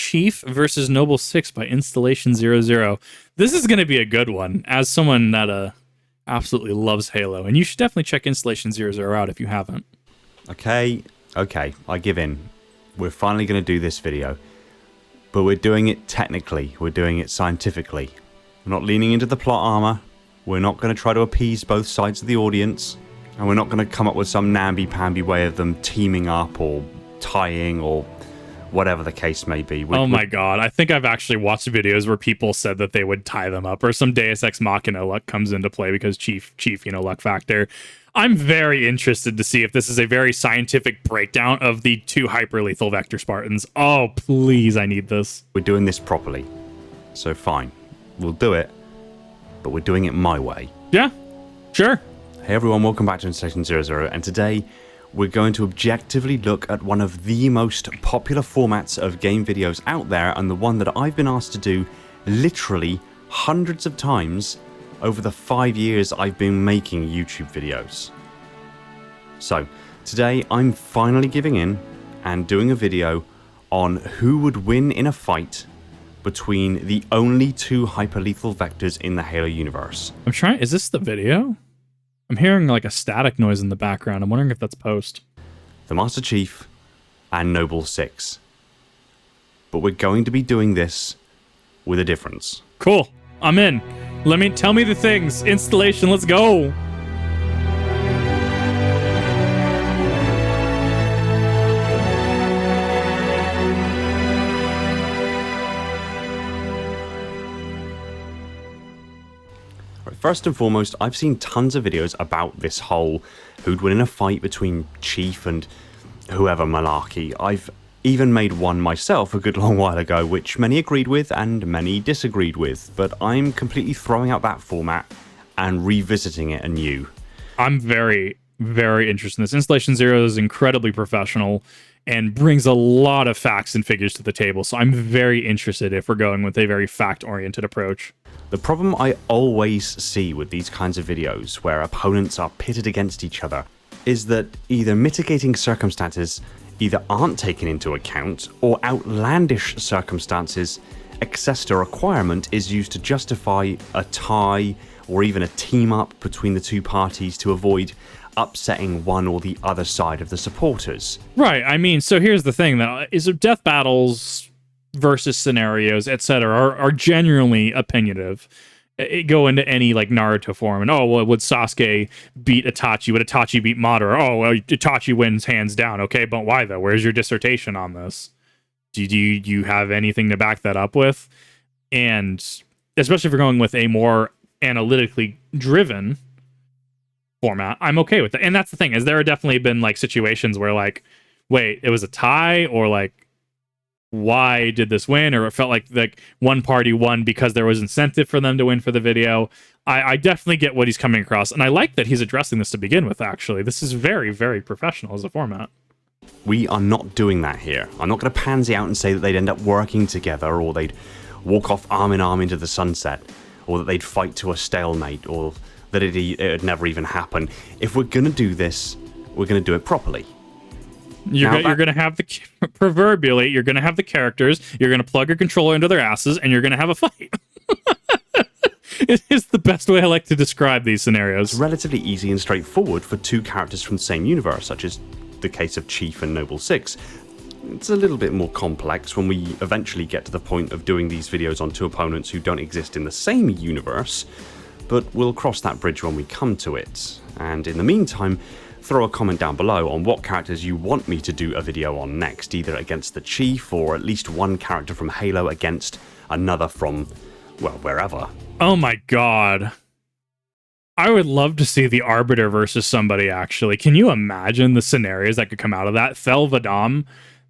Chief versus Noble 6 by Installation00. This is going to be a good one, as someone that absolutely loves Halo, and you should definitely check Installation00 out if you haven't. Okay, I give in. We're finally going to do this video, but we're doing it technically. We're doing it scientifically. We're not leaning into the plot armor. We're not going to try to appease both sides of the audience, and we're not going to come up with some namby-pamby way of them teaming up or tying or whatever the case may be. Oh my god, I think I've actually watched videos where people said that they would tie them up, or some Deus Ex Machina luck comes into play because Chief, luck factor. I'm very interested to see if this is a very scientific breakdown of the two hyper-lethal Vector Spartans. Oh, please, I need this. We're doing this properly, so fine. We'll do it, but we're doing it my way. Yeah, sure. Hey everyone, welcome back to Installation00, and today we're going to objectively look at one of the most popular formats of game videos out there, and the one that I've been asked to do literally hundreds of times over the 5 years I've been making YouTube videos. So, today I'm finally giving in and doing a video on who would win in a fight between the only two hyperlethal vectors in the Halo universe. I'm trying, is this the video? I'm hearing like a static noise in the background. I'm wondering if that's post. The Master Chief and Noble 6. But we're going to be doing this with a difference. Cool. I'm in. Tell me the things. Installation, let's go. First and foremost, I've seen tons of videos about this whole who'd win in a fight between Chief and whoever malarkey. I've even made one myself a good long while ago, which many agreed with and many disagreed with, but I'm completely throwing out that format and revisiting it anew. I'm very, very interested in this. Installation00 is incredibly professional and brings a lot of facts and figures to the table, so I'm very interested if we're going with a very fact-oriented approach. The problem I always see with these kinds of videos where opponents are pitted against each other is that either mitigating circumstances either aren't taken into account, or outlandish circumstances, excess to requirement, is used to justify a tie or even a team up between the two parties to avoid upsetting one or the other side of the supporters. Right, I mean, so here's the thing though, is death battles versus scenarios, etc., are genuinely opinionative. It go into any like Naruto form, and oh, well, would Sasuke beat Itachi? Would Itachi beat Madara? Oh, well, Itachi wins hands down. Okay, but why though? Where's your dissertation on this? Do you have anything to back that up with? And especially if you're going with a more analytically driven format, I'm okay with it. And that's the thing, is there have definitely been like situations where like, wait, it was a tie, or like, why did this win? Or it felt like one party won because there was incentive for them to win for the video. I definitely get what he's coming across, and I like that he's addressing this to begin with, actually. This is very, very professional as a format. We are not doing that here. I'm not going to pansy out and say that they'd end up working together, or they'd walk off arm in arm into the sunset, or that they'd fight to a stalemate, or that it'd never even happen. If we're going to do this, we're going to do it properly. You're going to have proverbially, you're going to have the characters, you're going to plug your controller into their asses, and you're going to have a fight. It is the best way I like to describe these scenarios. It's relatively easy and straightforward for two characters from the same universe, such as the case of Chief and Noble 6. It's a little bit more complex when we eventually get to the point of doing these videos on two opponents who don't exist in the same universe, but we'll cross that bridge when we come to it. And in the meantime, throw a comment down below on what characters you want me to do a video on next, either against the Chief or at least one character from Halo against another from, well, wherever. Oh my god. I would love to see the Arbiter versus somebody, actually. Can you imagine the scenarios that could come out of that? Thel Vadam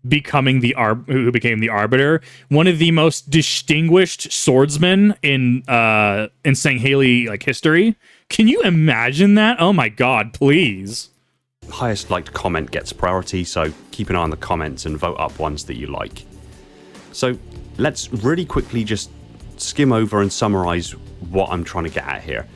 becoming who became the Arbiter, one of the most distinguished swordsmen in Sangheli like history. Can you imagine that? Oh my god, please. Highest liked comment gets priority, so keep an eye on the comments and vote up ones that you like. So let's really quickly just skim over and summarize what I'm trying to get at here.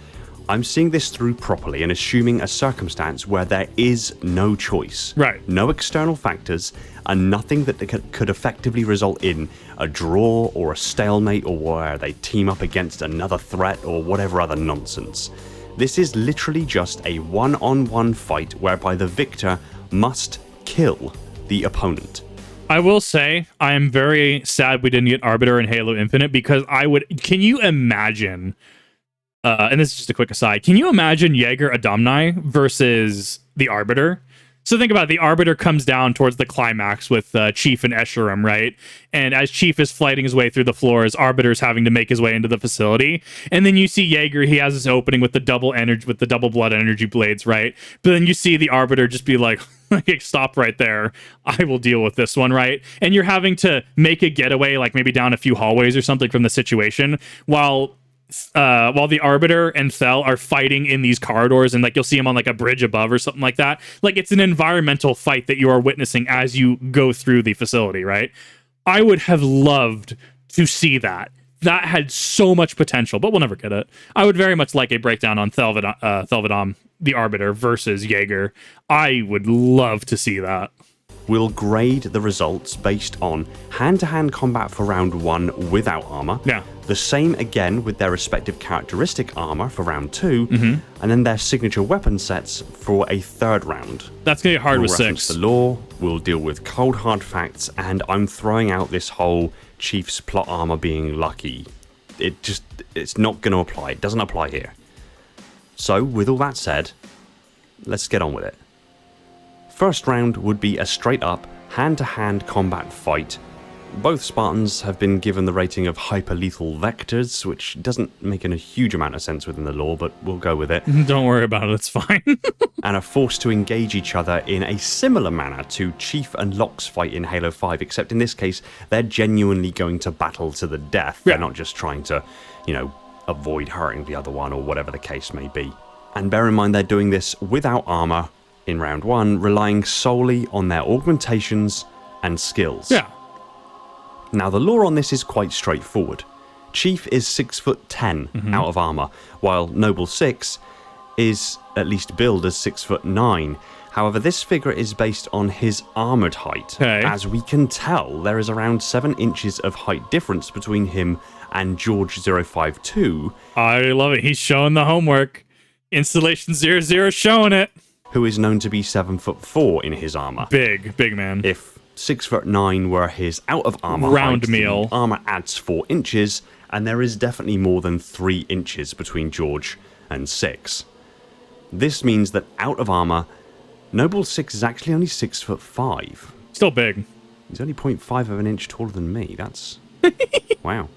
I'm seeing this through properly and assuming a circumstance where there is no choice. Right. No external factors, and nothing that could effectively result in a draw or a stalemate or where they team up against another threat or whatever other nonsense. This is literally just a one-on-one fight whereby the victor must kill the opponent. I will say I am very sad we didn't get Arbiter in Halo Infinite, because can you imagine, and this is just a quick aside, can you imagine Jaeger Adamni versus the Arbiter? So think about it. The Arbiter comes down towards the climax with Chief and Escharum, right? And as Chief is fighting his way through the floors, Arbiter's having to make his way into the facility. And then you see Jaeger, he has this opening with the double blood energy blades, right? But then you see the Arbiter just be like, stop right there. I will deal with this one, right? And you're having to make a getaway, like maybe down a few hallways or something from the situation, while the Arbiter and Thel are fighting in these corridors, and like you'll see him on like a bridge above or something like that. Like it's an environmental fight that you are witnessing as you go through the facility, right? I would have loved to see that. That had so much potential, but we'll never get it. I would very much like a breakdown on Thelvadam, the Arbiter versus Jaeger. I would love to see that. We'll grade the results based on hand-to-hand combat for round 1 without armor. Yeah. The same again with their respective characteristic armor for round 2, and then their signature weapon sets for a third round. That's gonna get hard We'll with reference 6. the lore, we'll deal with cold hard facts, and I'm throwing out this whole Chief's plot armor being lucky. It's not going to apply. It doesn't apply here. So, with all that said, let's get on with it. First round would be a straight-up, hand-to-hand combat fight. Both Spartans have been given the rating of hyperlethal vectors, which doesn't make a huge amount of sense within the lore, but we'll go with it. Don't worry about it, it's fine. And are forced to engage each other in a similar manner to Chief and Locke's fight in Halo 5, except in this case, they're genuinely going to battle to the death. Yeah. They're not just trying to, avoid hurting the other one or whatever the case may be. And bear in mind they're doing this without armor in round 1, relying solely on their augmentations and skills. Yeah. Now, the lore on this is quite straightforward. Chief is 6'10" out of armor, while Noble 6 is at least billed as 6'9". However, this figure is based on his armored height. Okay. As we can tell, there is around 7 inches of height difference between him and George 052. I love it. He's showing the homework. Installation00 showing it. Who is known to be 7'4" in his armor. Big man. If 6'9" were his out of armor Round height, meal. the armor adds 4 inches, and there is definitely more than 3 inches between George and 6. This means that out of armor, Noble 6 is actually only 6'5". Still big. He's only 0.5 of an inch taller than me. That's wow.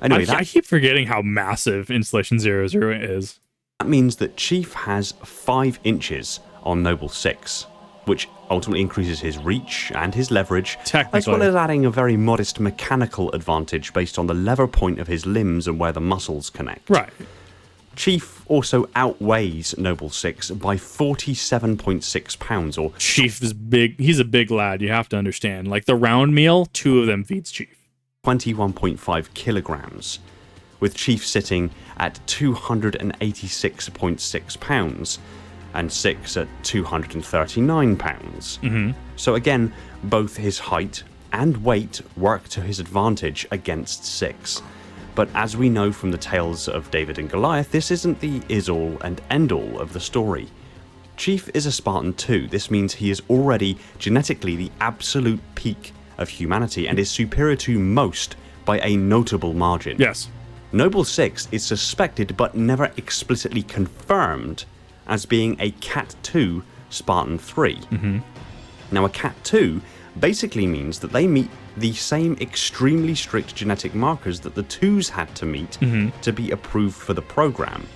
Anyway, I keep forgetting how massive Installation00 is. that means that Chief has 5 inches on Noble 6, which ultimately increases his reach and his leverage, as well as adding a very modest mechanical advantage based on the lever point of his limbs and where the muscles connect. Right. Chief also outweighs Noble 6 by 47.6 pounds, or... Chief is big. He's a big lad, you have to understand. Like the round meal, 2 of them feeds Chief. 21.5 kilograms, with Chief sitting at 286.6 pounds, and 6 at 239 pounds. So again, both his height and weight work to his advantage against 6. But as we know from the tales of David and Goliath, this isn't the is-all and end-all of the story. Chief is a Spartan too. This means he is already genetically the absolute peak of humanity and is superior to most by a notable margin. Yes. Noble 6 is suspected but never explicitly confirmed as being a Cat 2 Spartan 3. Now, a Cat 2 basically means that they meet the same extremely strict genetic markers that the 2s had to meet to be approved for the program.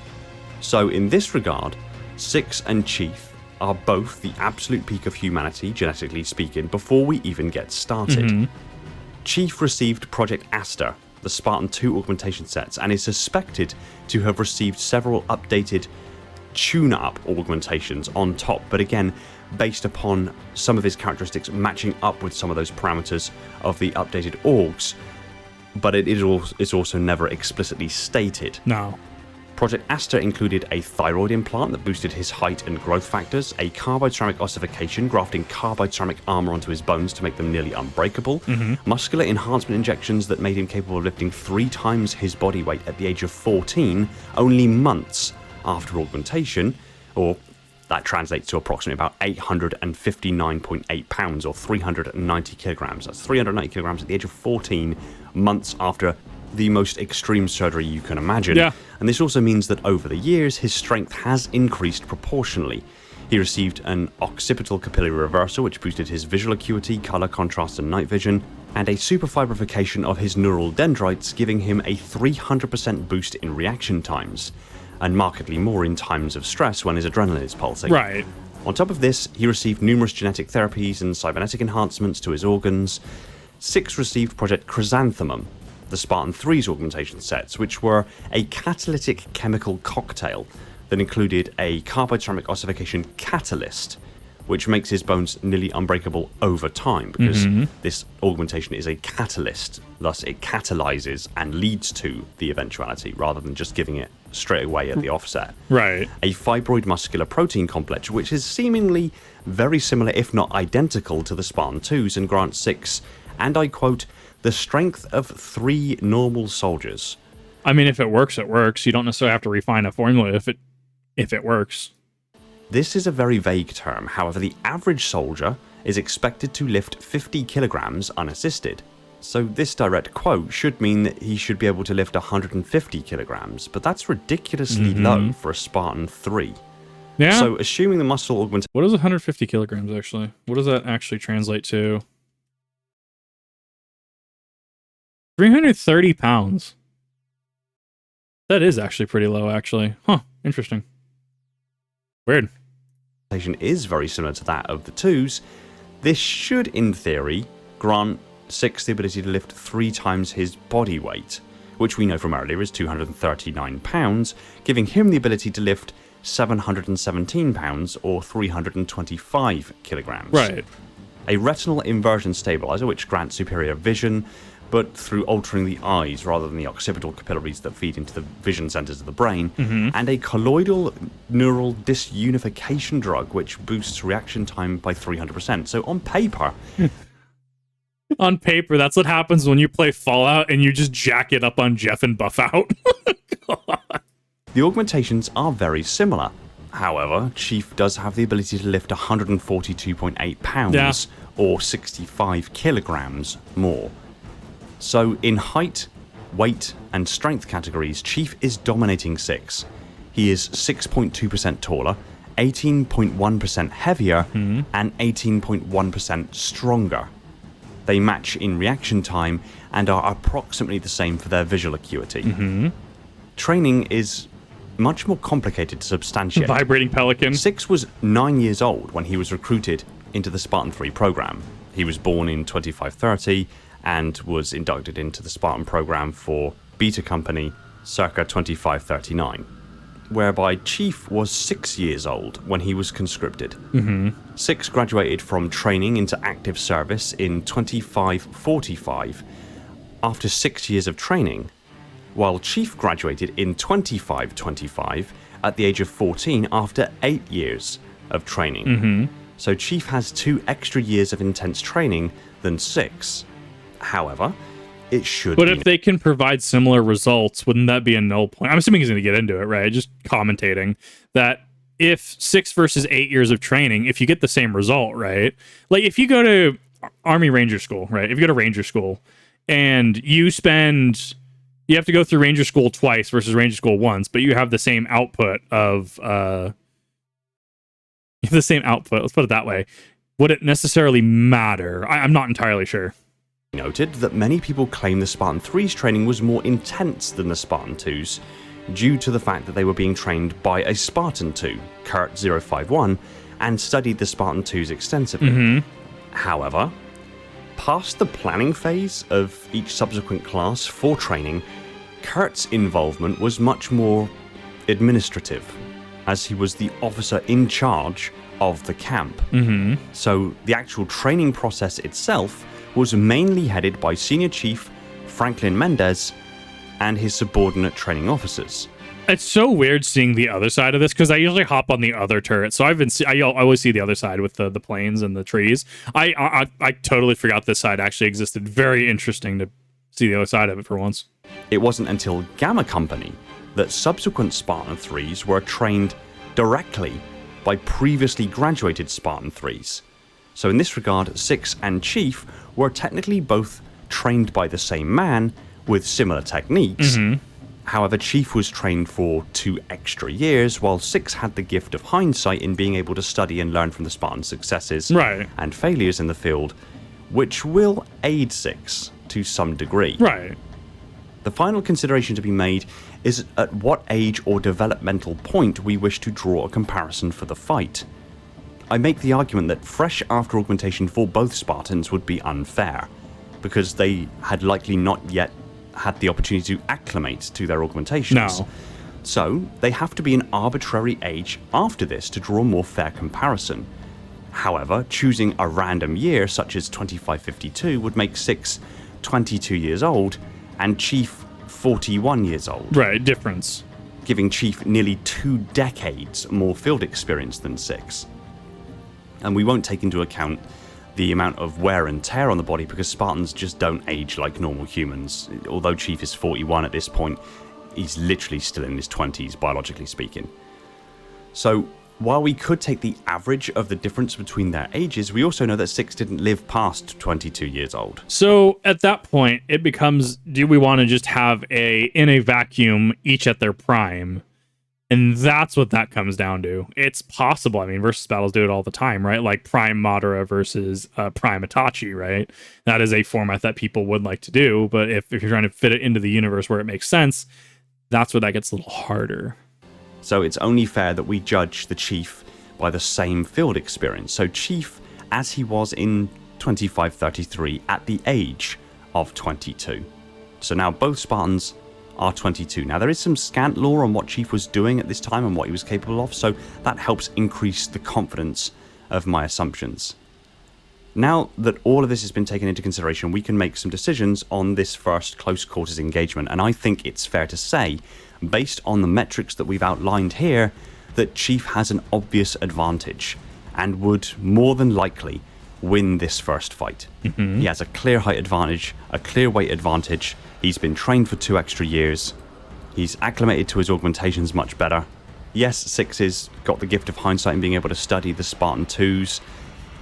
So in this regard, 6 and Chief are both the absolute peak of humanity, genetically speaking, before we even get started. Chief received Project Aster, the Spartan 2 augmentation sets, and is suspected to have received several updated tune-up augmentations on top, but again, based upon some of his characteristics matching up with some of those parameters of the updated augs, but it's also never explicitly stated. No. Project Aster included a thyroid implant that boosted his height and growth factors, a carbide ceramic ossification, grafting carbide ceramic armor onto his bones to make them nearly unbreakable, muscular enhancement injections that made him capable of lifting 3 times his body weight at the age of 14, only months after augmentation, or that translates to approximately about 859.8 pounds or 390 kilograms. That's 390 kilograms at the age of 14 months after the most extreme surgery you can imagine. Yeah. And this also means that over the years, his strength has increased proportionally. He received an occipital capillary reversal, which boosted his visual acuity, color contrast, and night vision, and a superfibrification of his neural dendrites, giving him a 300% boost in reaction times, and markedly more in times of stress when his adrenaline is pulsing. Right. On top of this, he received numerous genetic therapies and cybernetic enhancements to his organs. 6 received Project Chrysanthemum, the Spartan 3's augmentation sets, which were a catalytic chemical cocktail that included a carbide ceramic ossification catalyst, which makes his bones nearly unbreakable over time, because this augmentation is a catalyst, thus it catalyzes and leads to the eventuality rather than just giving it straight away at the offset. Right. A fibroid muscular protein complex, which is seemingly very similar, if not identical, to the Spartan 2's, and grants 6, and I quote, the strength of 3 normal soldiers. I mean, if it works, it works. You don't necessarily have to refine a formula if it works. This is a very vague term. However, the average soldier is expected to lift 50 kilograms unassisted. So this direct quote should mean that he should be able to lift 150 kilograms, but that's ridiculously low for a Spartan 3. Yeah. So assuming the muscle augmentation... What is 150 kilograms, actually? What does that actually translate to? 330 pounds. That is actually pretty low, actually. Huh. Interesting. Weird. is very similar to that of the 2's, this should, in theory, grant 6 the ability to lift 3 times his body weight, which we know from earlier is 239 pounds, giving him the ability to lift 717 pounds or 325 kilograms. Right. A retinal inversion stabilizer, which grants superior vision, but through altering the eyes rather than the occipital capillaries that feed into the vision centers of the brain, and a colloidal neural disunification drug, which boosts reaction time by 300%. So on paper... On paper, that's what happens when you play Fallout and you just jack it up on Jeff and buff out. God. The augmentations are very similar. However, Chief does have the ability to lift 142.8 pounds or 65 kilograms more. So in height, weight, and strength categories, Chief is dominating 6. He is 6.2% taller, 18.1% heavier, and 18.1% stronger. They match in reaction time and are approximately the same for their visual acuity. Training is much more complicated to substantiate. Vibrating pelican. 6 was 9 years old when he was recruited into the Spartan 3 program. He was born in 2530 and was inducted into the Spartan program for Beta Company circa 2539, whereby Chief was 6 years old when he was conscripted. 6 graduated from training into active service in 2545 after 6 years of training, while Chief graduated in 2525 at the age of 14 after 8 years of training. So Chief has 2 extra years of intense training than 6. However, it should But if they can provide similar results, wouldn't that be a null point? I'm assuming he's going to get into it, right? Just commentating that if 6 versus 8 years of training, if you get the same result, right? Like if you go to Army Ranger School, right? If you go to Ranger School and you have to go through Ranger School twice versus Ranger School once, but you have the same output of, let's put it that way. Would it necessarily matter? I'm not entirely sure. Noted that many people claim the Spartan 3's training was more intense than the Spartan 2's due to the fact that they were being trained by a Spartan 2, Kurt 051, and studied the Spartan 2's extensively. However, past the planning phase of each subsequent class for training, Kurt's involvement was much more administrative, as he was the officer in charge of the camp. So the actual training process itself was mainly headed by Senior Chief Franklin Mendez and his subordinate training officers. It's so weird seeing the other side of this because I usually hop on the other turret. So I always see the other side with the planes and the trees. I totally forgot this side actually existed. Very interesting to see the other side of it for once. It wasn't until Gamma Company that subsequent Spartan 3s were trained directly by previously graduated Spartan 3s. So in this regard, Six and Chief were technically both trained by the same man with similar techniques. However, Chief was trained for 2 extra years, while Six had the gift of hindsight in being able to study and learn from the Spartan successes and failures in the field, which will aid Six to some degree. The final consideration to be made is at what age or developmental point we wish to draw a comparison for the fight. I make the argument that fresh after augmentation for both Spartans would be unfair, because they had likely not yet had the opportunity to acclimate to their augmentations. So they have to be an arbitrary age after this to draw a more fair comparison. However, choosing a random year such as 2552 would make Six 22 years old and Chief 41 years old. Difference. Giving Chief nearly 2 decades more field experience than Six. And we won't take into account the amount of wear and tear on the body because Spartans just don't age like normal humans. Although Chief is 41 at this point, he's literally still in his 20s, biologically speaking. So, while we could take the average of the difference between their ages, we also know that Six didn't live past 22 years old. So, at that point, it becomes, do we want to just have in a vacuum, each at their prime? And that's what that comes down to. It's possible. I mean, versus battles do it all the time, right? Like Prime Madara versus Prime Itachi, right? That is a format that people would like to do. But if you're trying to fit it into the universe where it makes sense, that's where that gets a little harder. So it's only fair that we judge the Chief by the same field experience. So Chief, as he was in 2533 at the age of 22. So now both Spartans are 22. Now there is some scant lore on what Chief was doing at this time and what he was capable of, so that helps increase the confidence of my assumptions. Now that all of this has been taken into consideration, we can make some decisions on this first close quarters engagement, and I think it's fair to say, based on the metrics that we've outlined here, that Chief has an obvious advantage and would more than likely win this first fight. He has a clear height advantage, a clear weight advantage. He's been trained for 2 extra years. He's acclimated to his augmentations much better. Yes, Six has got the gift of hindsight in being able to study the Spartan 2s.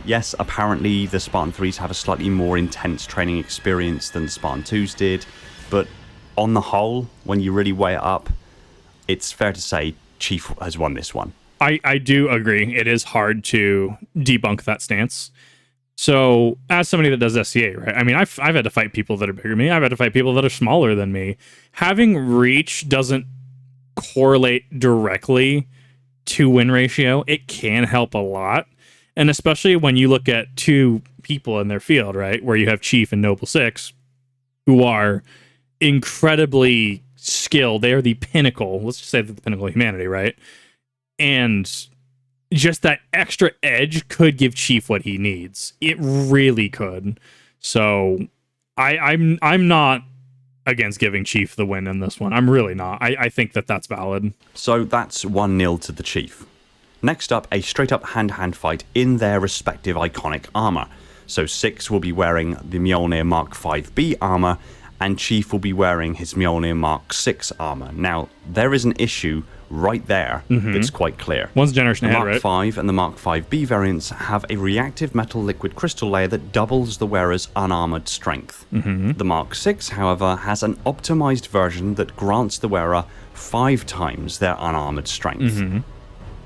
Yes, apparently the Spartan 3s have a slightly more intense training experience than the Spartan 2s did. But on the whole, when you really weigh it up, it's fair to say Chief has won this one. I do agree. It is hard to debunk that stance. So, as somebody that does SCA, right? I mean, I've had to fight people that are bigger than me. I've had to fight people that are smaller than me. Having reach doesn't correlate directly to win ratio. It can help a lot. And especially when you look at 2 people in their field, right? Where you have Chief and Noble Six, who are incredibly skilled. They are the pinnacle. Let's just say the pinnacle of humanity, right? And just that extra edge could give Chief what he needs. It really could. So I'm not against giving Chief the win in this one. I'm really not. I think that's valid. So that's 1-0 to the Chief. Next up, a straight-up hand-to-hand fight in their respective iconic armor. So Six will be wearing the Mjolnir Mark 5B armor, and Chief will be wearing his Mjolnir Mark 6 armor. Now, there is an issue right there that's quite clear. One's generation ahead, Mark right? 5 and the Mark 5B variants have a reactive metal liquid crystal layer that doubles the wearer's unarmored strength. The Mark 6, however, has an optimized version that grants the wearer 5 times their unarmored strength.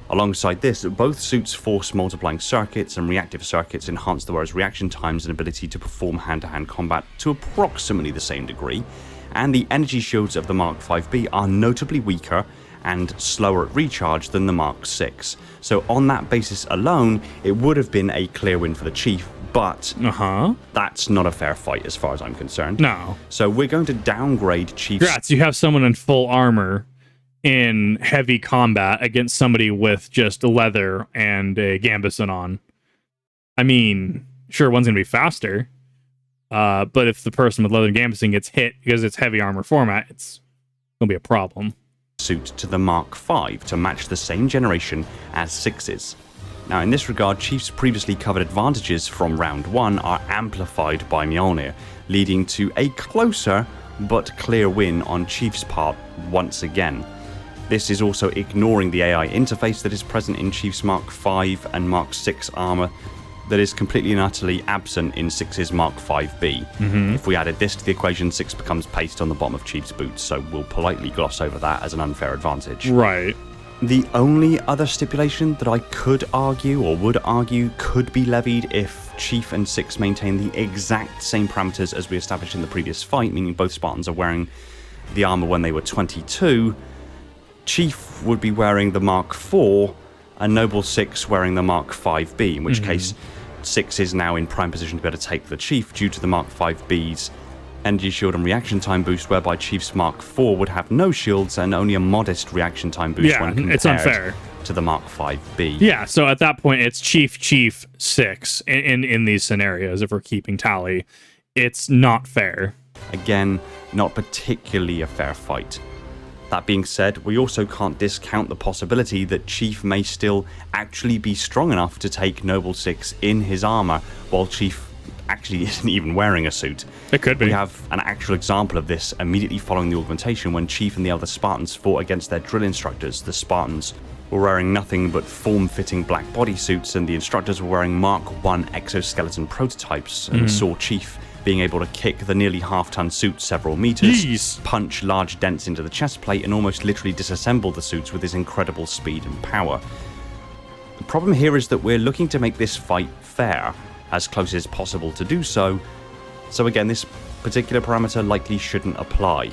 Alongside this, both suits' force multiplying circuits and reactive circuits enhance the wearer's reaction times and ability to perform hand-to-hand combat to approximately the same degree, and the energy shields of the Mark 5B are notably weaker and slower at recharge than the Mark 6. So on that basis alone, it would have been a clear win for the Chief, but that's not a fair fight as far as I'm concerned. No. So we're going to downgrade Chief's... Congrats, you have someone in full armor in heavy combat against somebody with just leather and a gambeson on. I mean, sure, one's going to be faster, but if the person with leather and gambeson gets hit because it's heavy armor format, it's going to be a problem. suit to the Mark V to match the same generation as 6's. Now, in this regard, Chief's previously covered advantages from round 1 are amplified by Mjolnir, leading to a closer but clear win on Chief's part once again. This is also ignoring the AI interface that is present in Chief's Mark V and Mark VI armor that is completely and utterly absent in 6's Mark V-B. If we added this to the equation, 6 becomes paste on the bottom of Chief's boots, so we'll politely gloss over that as an unfair advantage. Right. The only other stipulation that I could argue, or would argue, could be levied if Chief and 6 maintain the exact same parameters as we established in the previous fight, meaning both Spartans are wearing the armor when they were 22, Chief would be wearing the Mark IV, and Noble 6 wearing the Mark V-B, in which case 6 is now in prime position to be able to take the Chief due to the Mark V-B's energy shield and reaction time boost, whereby Chief's Mark IV would have no shields and only a modest reaction time boost when compared it's unfair to the Mark V-B. Yeah, so at that point, it's Chief 6 in these scenarios, if we're keeping tally. It's not fair. Again, not particularly a fair fight. That being said, we also can't discount the possibility that Chief may still actually be strong enough to take Noble 6 in his armor, while Chief actually isn't even wearing a suit. It could be. We have an actual example of this immediately following the augmentation when Chief and the other Spartans fought against their drill instructors. The Spartans were wearing nothing but form-fitting black bodysuits, and the instructors were wearing Mark I exoskeleton prototypes, and saw Chief being able to kick the nearly half-ton suit several meters, punch large dents into the chest plate, and almost literally disassemble the suits with his incredible speed and power. The problem here is that we're looking to make this fight fair, as close as possible to do so, so again, this particular parameter likely shouldn't apply.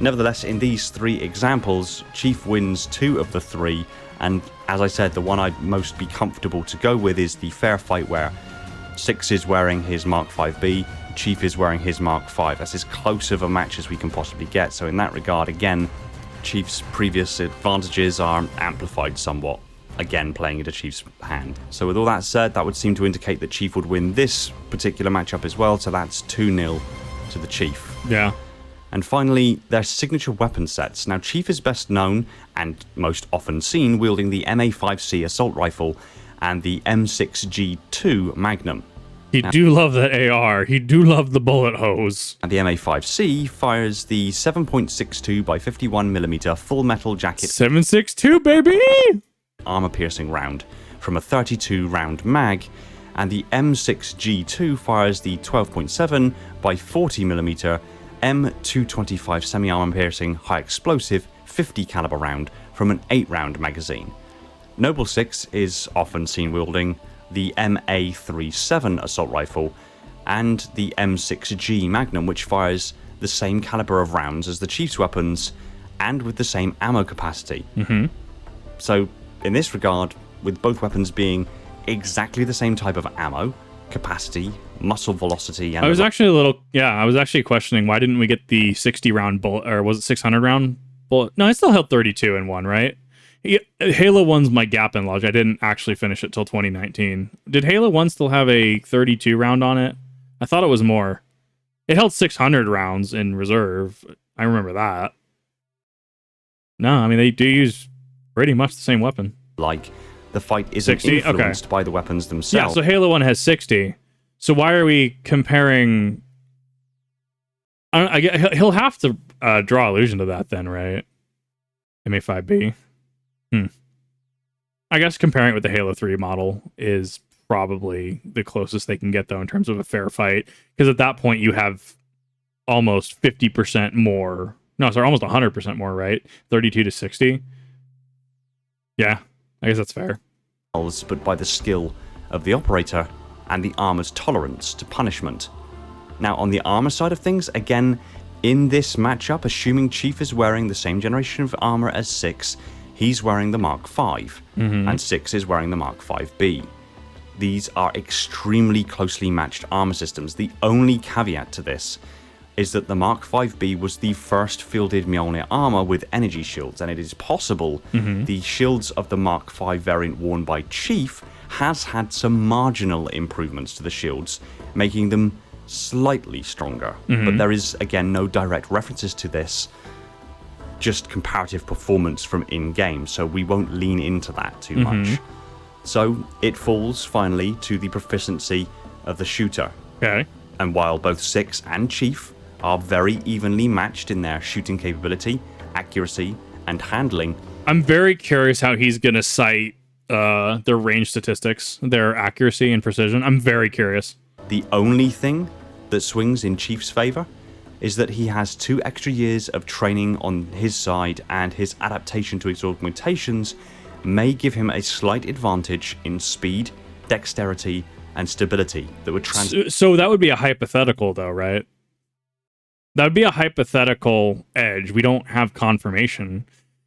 Nevertheless, in these 3 examples, Chief wins 2 of the 3, and as I said, the one I'd most be comfortable to go with is the fair fight where 6 is wearing his Mark V-B, Chief is wearing his Mark V. That's as close of a match as we can possibly get, so in that regard, again, Chief's previous advantages are amplified somewhat, again playing into Chief's hand. So with all that said, that would seem to indicate that Chief would win this particular matchup as well, so that's 2-0 to the Chief. Yeah. And finally, their signature weapon sets. Now, Chief is best known, and most often seen, wielding the MA5C assault rifle and the M6G2 Magnum. He do love that AR. He do love the bullet hose. And the MA5C fires the 7.62 by 51mm full metal jacket 7.62, baby! armor-piercing round from a 32-round mag, and the M6G2 fires the 12.7 by 40mm M225 semi-armor-piercing high-explosive 50 caliber round from an 8-round magazine. Noble 6 is often seen wielding the MA37 assault rifle and the M6G Magnum, which fires the same caliber of rounds as the Chief's weapons and with the same ammo capacity. So in this regard, with both weapons being exactly the same type of ammo, capacity, muscle velocity, and I was actually questioning why didn't we get the 60 round bullet, or was it 600 round bullet? No, I still held 32 in one, right? Halo 1's my gap in logic. I didn't actually finish it till 2019. Did Halo 1 still have a 32 round on it? I thought it was more. It held 600 rounds in reserve. I remember that. No, I mean, they do use pretty much the same weapon. Like, the fight isn't 60? influenced by the weapons themselves. Yeah, so Halo 1 has 60. So why are we comparing... he'll have to draw allusion to that then, right? MA5B. I guess comparing it with the Halo 3 model is probably the closest they can get, though, in terms of a fair fight. Because at that point, you have almost 50% more. No, sorry, almost 100% more, right? 32 to 60. Yeah, I guess that's fair. But by the skill of the operator and the armor's tolerance to punishment. Now, on the armor side of things, again, in this matchup, assuming Chief is wearing the same generation of armor as 6, he's wearing the Mark V, and 6 is wearing the Mark V-B. These are extremely closely matched armor systems. The only caveat to this is that the Mark V-B was the first fielded Mjolnir armor with energy shields, and it is possible the shields of the Mark V variant worn by Chief has had some marginal improvements to the shields, making them slightly stronger. But there is, again, no direct references to this just comparative performance from in-game, so we won't lean into that too much. So it falls finally to the proficiency of the shooter. Okay. And while both Six and Chief are very evenly matched in their shooting capability, accuracy, and handling, I'm very curious how he's going to cite their range statistics, their accuracy and precision. I'm very curious. the only thing that swings in Chief's favor is that he has 2 extra years of training on his side, and his adaptation to his augmentations may give him a slight advantage in speed, dexterity, and stability that would So that would be a hypothetical, though, right? That would be a hypothetical edge. We don't have confirmation.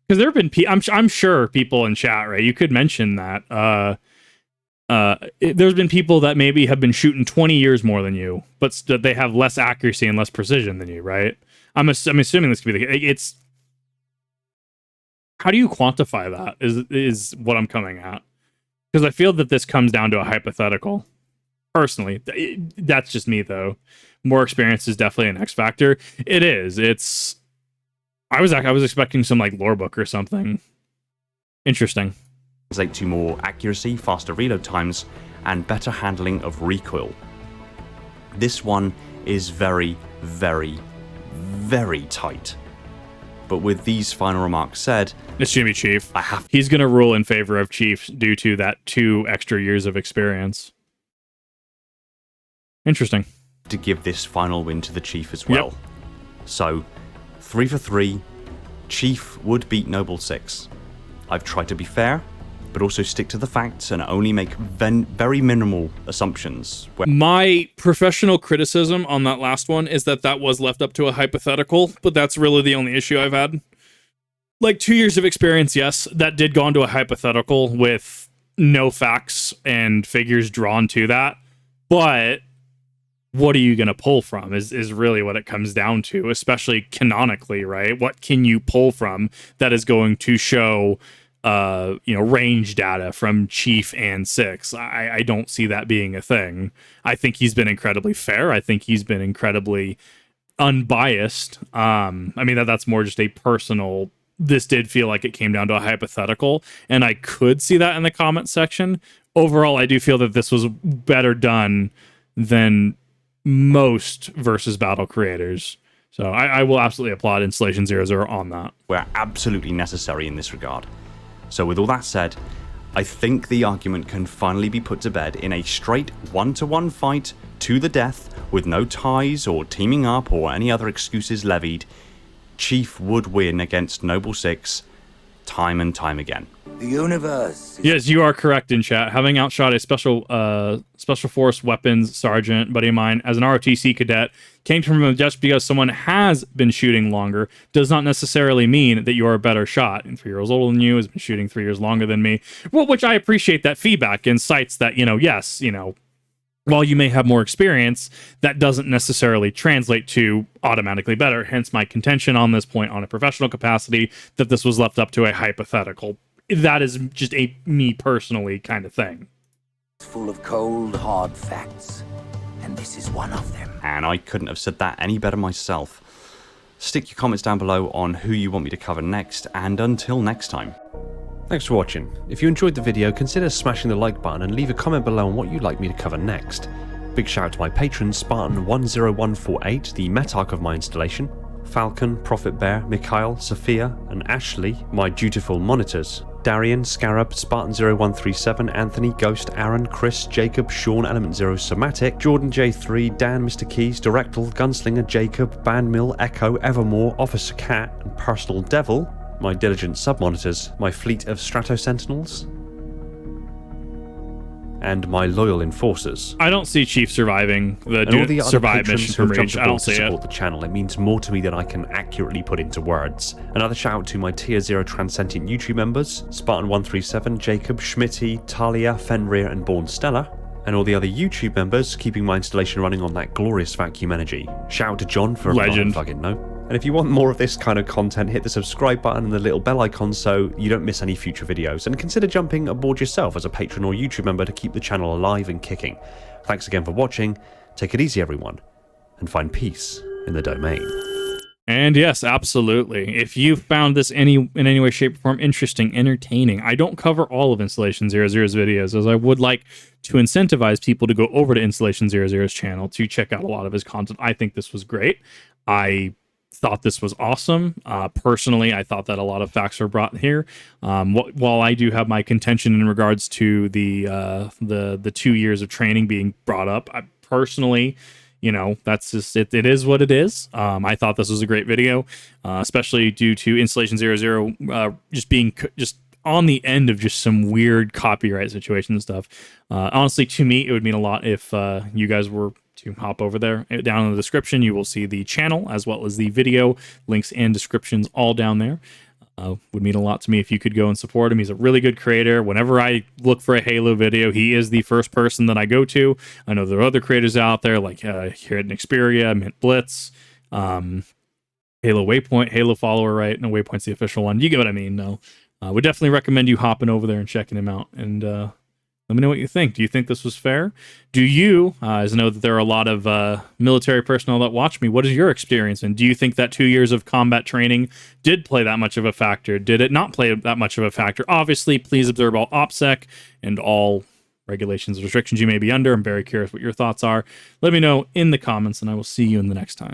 Because there have been I'm sure people in chat, right? You could mention that. There's been people that maybe have been shooting 20 years more than you, but they have less accuracy and less precision than you, right? I'm assuming this could be the case. It's how do you quantify that? Is what I'm coming at, because I feel that this comes down to a hypothetical. Personally, that's just me though. More experience is definitely an X factor. It is. It's. I was expecting some like lore book or something. Interesting. translate to more accuracy, faster reload times, and better handling of recoil. This one is very, very, very tight. But with these final remarks said, it's Jimmy Chief. He's going to rule in favor of Chief due to that 2 extra years of experience. Interesting. To give this final win to the Chief as well. Yep. So, 3 for 3, Chief would beat Noble 6. I've tried to be fair, but also stick to the facts and only make very minimal assumptions. My professional criticism on that last one is that was left up to a hypothetical, but that's really the only issue I've had. Like 2 years of experience, yes, that did go into a hypothetical with no facts and figures drawn to that, but what are you going to pull from is really what it comes down to, especially canonically, right? What can you pull from that is going to show range data from Chief and Six? I don't see that being a thing. I think he's been incredibly fair. I think he's been incredibly unbiased. I mean, that's more just a personal. This did feel like it came down to a hypothetical, and I could see that in the comment section. Overall, I do feel that this was better done than most versus battle creators. So I will absolutely applaud Installation00 on that. We're absolutely necessary in this regard. So with all that said, I think the argument can finally be put to bed in a straight 1-to-1 fight to the death with no ties or teaming up or any other excuses levied. Chief would win against Noble 6 time and time again. The universe. Yes, you are correct in chat. Having outshot a special force weapons sergeant buddy of mine as an ROTC cadet came from him just because someone has been shooting longer does not necessarily mean that you're a better shot. And 3 years older than you, has been shooting 3 years longer than me. Well, which I appreciate that feedback and cites that, yes, while you may have more experience, that doesn't necessarily translate to automatically better. Hence my contention on this point on a professional capacity that this was left up to a hypothetical. That is just a me personally kind of thing. Full of cold, hard facts. And this is one of them. And I couldn't have said that any better myself. Stick your comments down below on who you want me to cover next, and until next time. Thanks for watching. If you enjoyed the video, consider smashing the like button and leave a comment below on what you'd like me to cover next. Big shout out to my patrons, Spartan10148, the Metarch of my installation, Falcon, Prophet Bear, Mikhail, Sophia, and Ashley, my dutiful monitors, Darian, Scarab, Spartan0137, Anthony, Ghost, Aaron, Chris, Jacob, Sean, Element Zero, Somatic, Jordan J3, Dan, Mr. Keys, Directal, Gunslinger, Jacob, Bandmill, Echo, Evermore, Officer Cat, and Personal Devil, my diligent sub-monitors, my fleet of Strato Sentinels, and my loyal enforcers. I don't see Chief surviving the survive mission from Reach. I don't see it. The channel. It means more to me than I can accurately put into words. Another shout out to my Tier 0 Transcendent YouTube members, Spartan137, Jacob, Schmitty, Talia, Fenrir, and Born Stella, and all the other YouTube members keeping my installation running on that glorious vacuum energy. Shout out to John for Legend. a plug-in, no? And if you want more of this kind of content, hit the subscribe button and the little bell icon so you don't miss any future videos, and consider jumping aboard yourself as a patron or YouTube member to keep the channel alive and kicking. Thanks again for watching, take it easy everyone, and find peace in the domain. And yes, absolutely. If you found this in any way, shape, or form interesting, entertaining, I don't cover all of Installation00's videos, as I would like to incentivize people to go over to Installation00's channel to check out a lot of his content. I think this was great. I thought this was awesome. Personally, I thought that a lot of facts were brought here. While I do have my contention in regards to the 2 years of training being brought up, I personally, that's just it. It is what it is. I thought this was a great video, especially due to Installation00 just being just on the end of just some weird copyright situation and stuff. Honestly, to me, it would mean a lot if you guys were to hop over there. Down in the description, you will see the channel as well as the video links and descriptions all down there. Would mean a lot to me if you could go and support him. He's a really good creator. Whenever I look for a Halo video, he is the first person that I go to. I know there are other creators out there like here at Nexperia, Mint Blitz, Halo Waypoint, Halo Follower, right? No, Waypoint's the official one. You get what I mean? No. Would definitely recommend you hopping over there and checking him out. And let me know what you think. Do you think this was fair? Do you, as I know that there are a lot of military personnel that watch me, what is your experience? And do you think that 2 years of combat training did play that much of a factor? Did it not play that much of a factor? Obviously, please observe all OPSEC and all regulations and restrictions you may be under. I'm very curious what your thoughts are. Let me know in the comments, and I will see you in the next time.